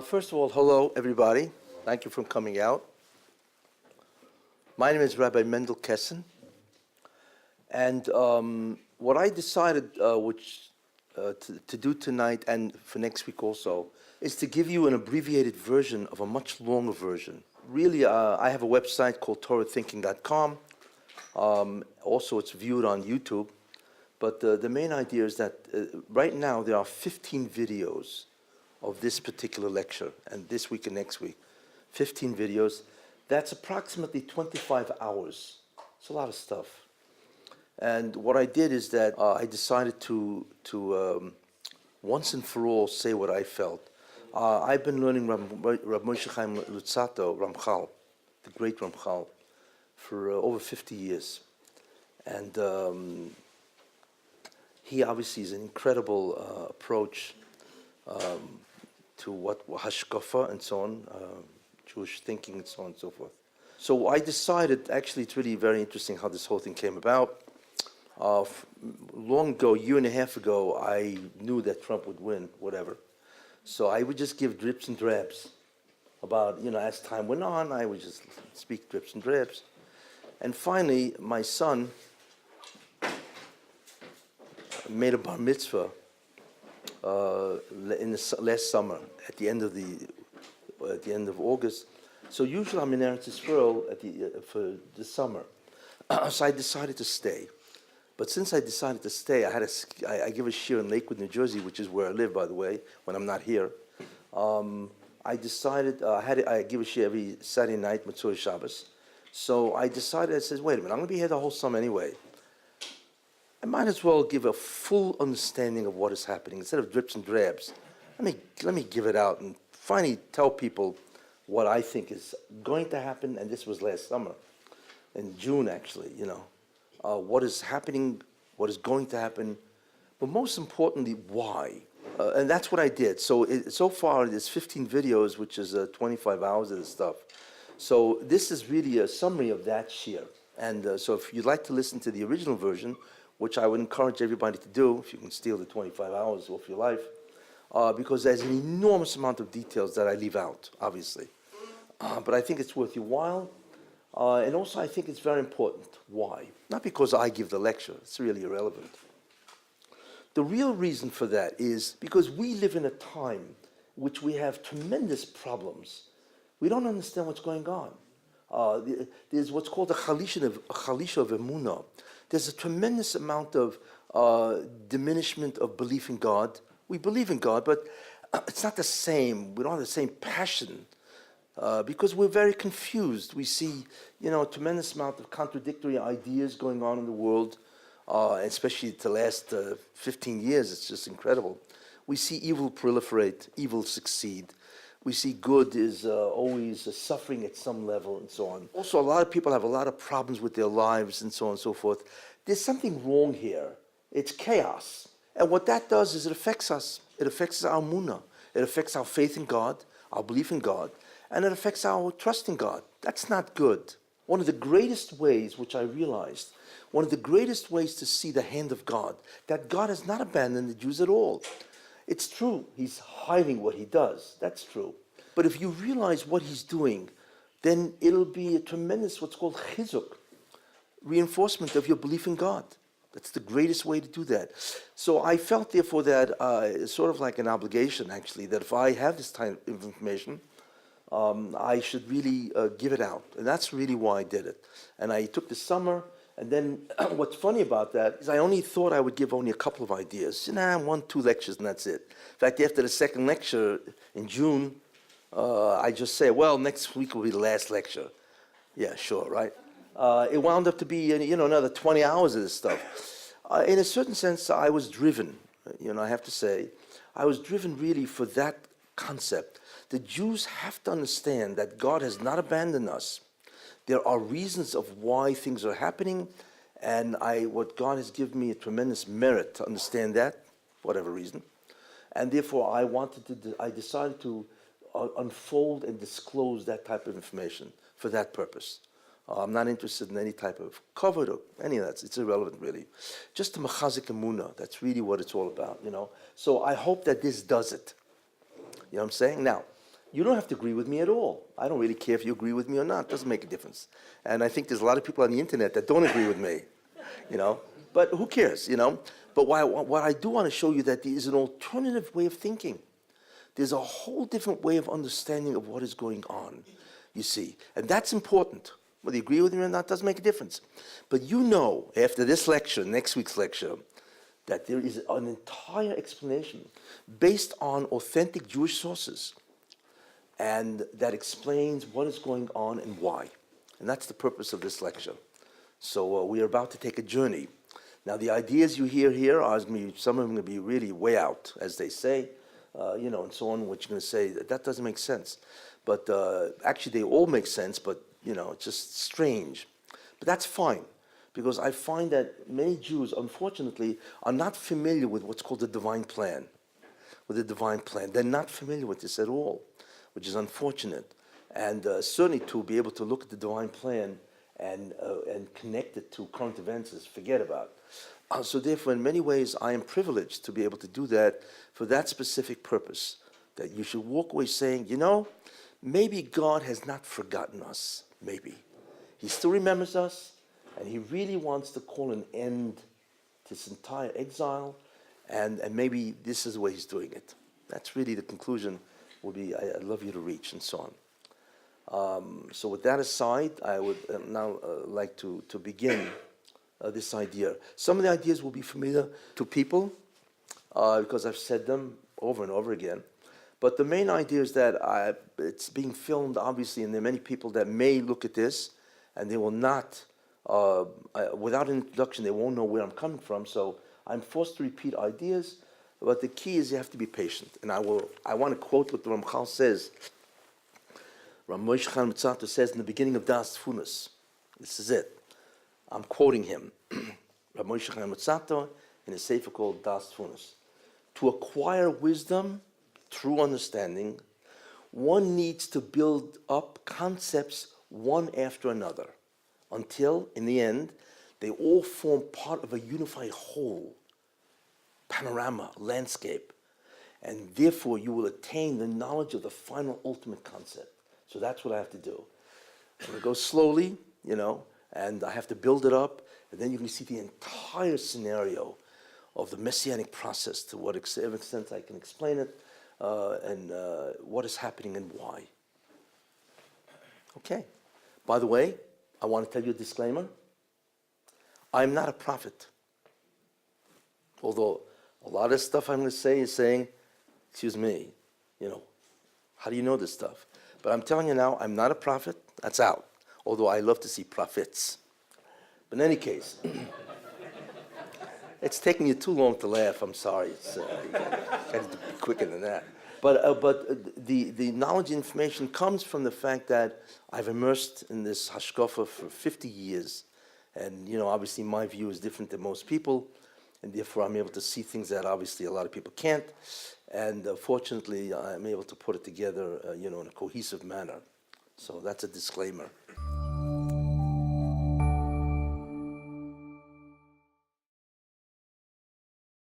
First of all, hello, everybody. Thank you for coming out. My name is Rabbi Mendel Kessin. And what I decided to do tonight and for next week also is to give you an abbreviated version of a much longer version. Really, I have a website called TorahThinking.com. Also, it's viewed on YouTube. But the main idea is that right now there are 15 videos of this particular lecture, and this week and next week. 15 videos. That's approximately 25 hours. It's a lot of stuff. And what I did is that I decided to once and for all say what I felt. I've been learning Rabbi Moshe Chaim Luzzatto, Ramchal, the great Ramchal, for over 50 years. And he obviously is an incredible approach to what hashkafa and so on, Jewish thinking and so on and so forth. So I decided, actually it's really very interesting how this whole thing came about. Long ago, a year and a half ago, I knew that Trump would win, whatever. So I would just give drips and drabs about, as time went on, I would just speak drips and drabs. And finally, my son made a bar mitzvah in the last summer, at the end of August. So usually I'm in Eretz Yisrael for the summer. So I decided to stay. But since I decided to stay, I give a shiur in Lakewood, New Jersey, which is where I live, by the way, when I'm not here. I decided I give a shiur every Saturday night, Matzah Shabbos. So I decided, I said, wait a minute, I'm going to be here the whole summer anyway. I might as well give a full understanding of what is happening instead of drips and drabs. Let me give it out and finally tell people what I think is going to happen. And this was last summer, in June actually. What is happening, what is going to happen, but most importantly, why. And that's what I did. So far, there's 15 videos, which is 25 hours of this stuff. So this is really a summary of that shiur. And so if you'd like to listen to the original version, which I would encourage everybody to do, if you can steal the 25 hours off your life, because there's an enormous amount of details that I leave out, obviously. But I think it's worth your while. And also I think it's very important. Why? Not because I give the lecture. It's really irrelevant. The real reason for that is because we live in a time which we have tremendous problems. We don't understand what's going on. There's what's called a chalisha of emunah. There's a tremendous amount of diminishment of belief in God. We believe in God, but it's not the same. We don't have the same passion because we're very confused. We see, a tremendous amount of contradictory ideas going on in the world, especially the last 15 years. It's just incredible. We see evil proliferate, evil succeed. We see good is always suffering at some level and so on. Also, a lot of people have a lot of problems with their lives and so on and so forth. There's something wrong here. It's chaos. And what that does is it affects us. It affects our emunah. It affects our faith in God, our belief in God, and it affects our trust in God. That's not good. One of the greatest ways, which I realized, one of the greatest ways to see the hand of God, that God has not abandoned the Jews at all. It's true, he's hiding what he does. That's true. But if you realize what he's doing, then it'll be a tremendous, what's called chizuk, reinforcement of your belief in God. That's the greatest way to do that. So I felt, therefore, that it's sort of like an obligation, actually, that if I have this type of information, I should really give it out. And that's really why I did it. And I took the summer. And then what's funny about that is I only thought I would give only a couple of ideas. 1, 2 lectures and that's it. In fact, after the second lecture in June, I just say, well, next week will be the last lecture. Yeah, sure, right? It wound up to be, another 20 hours of this stuff. In a certain sense, I was driven, I have to say. I was driven really for that concept. The Jews have to understand that God has not abandoned us. There are reasons of why things are happening, and what God has given me a tremendous merit to understand that, for whatever reason. And therefore, I decided to unfold and disclose that type of information for that purpose. I'm not interested in any type of cover or any of that. It's irrelevant, really. Just the mechazik emunah, that's really what it's all about, So I hope that this does it. You know what I'm saying? Now, You don't have to agree with me at all. I don't really care if you agree with me or not. It doesn't make a difference. And I think there's a lot of people on the internet that don't agree with me, you know. But who cares, you know? But what I do want to show you that there is an alternative way of thinking. There's a whole different way of understanding of what is going on, you see. And that's important. Whether you agree with me or not doesn't make a difference. But you know, after this lecture, next week's lecture, that there is an entire explanation based on authentic Jewish sources, and that explains what is going on and why. And that's the purpose of this lecture. So we are about to take a journey. Now, the ideas you hear here are some of them going to be really way out, as they say, you know, and so on, what you're going to say, that doesn't make sense. But actually, they all make sense, but, you know, it's just strange. But that's fine, because I find that many Jews, unfortunately, are not familiar with what's called the divine plan. With the divine plan. They're not familiar with this at all, which is unfortunate. And certainly to be able to look at the divine plan and connect it to current events is forget about. So therefore, in many ways, I am privileged to be able to do that for that specific purpose, that you should walk away saying, you know, maybe God has not forgotten us, maybe. He still remembers us, and he really wants to call an end to this entire exile, and maybe this is the way he's doing it. That's really the conclusion will be, I'd love you to reach, and so on. So with that aside, I would now like to begin this idea. Some of the ideas will be familiar to people because I've said them over and over again. But the main idea is that it's being filmed, obviously, and there are many people that may look at this and they will not, without an introduction, they won't know where I'm coming from. So I'm forced to repeat ideas. But the key is you have to be patient. And I want to quote what the Ramchal says. Rabbi Moshe Chaim Luzzatto says in the beginning of Das Funas. This is it. I'm quoting him. Rabbi Moshe Chaim Luzzatto in a sefer called Das Funas. To acquire wisdom, true understanding, one needs to build up concepts one after another until, in the end, they all form part of a unified whole, panorama, landscape, and therefore you will attain the knowledge of the final ultimate concept. So that's what I have to do. I'm going to go slowly, you know, and I have to build it up, and then you can see the entire scenario of the Messianic process to what extent I can explain it, and what is happening and why. Okay. By the way, I want to tell you a disclaimer. I'm not a prophet. Although a lot of stuff I'm going to say is saying, excuse me, you know, how do you know this stuff? But I'm telling you now, I'm not a prophet. That's out. Although I love to see prophets. But in any case, it's taking you too long to laugh. I'm sorry. It's, you got to be quicker than that. But the knowledge and information comes from the fact that I've immersed in this hashkafa for 50 years. And, you know, obviously my view is different than most people. And therefore I'm able to see things that obviously a lot of people can't. And fortunately, I'm able to put it together, you know, in a cohesive manner. So that's a disclaimer.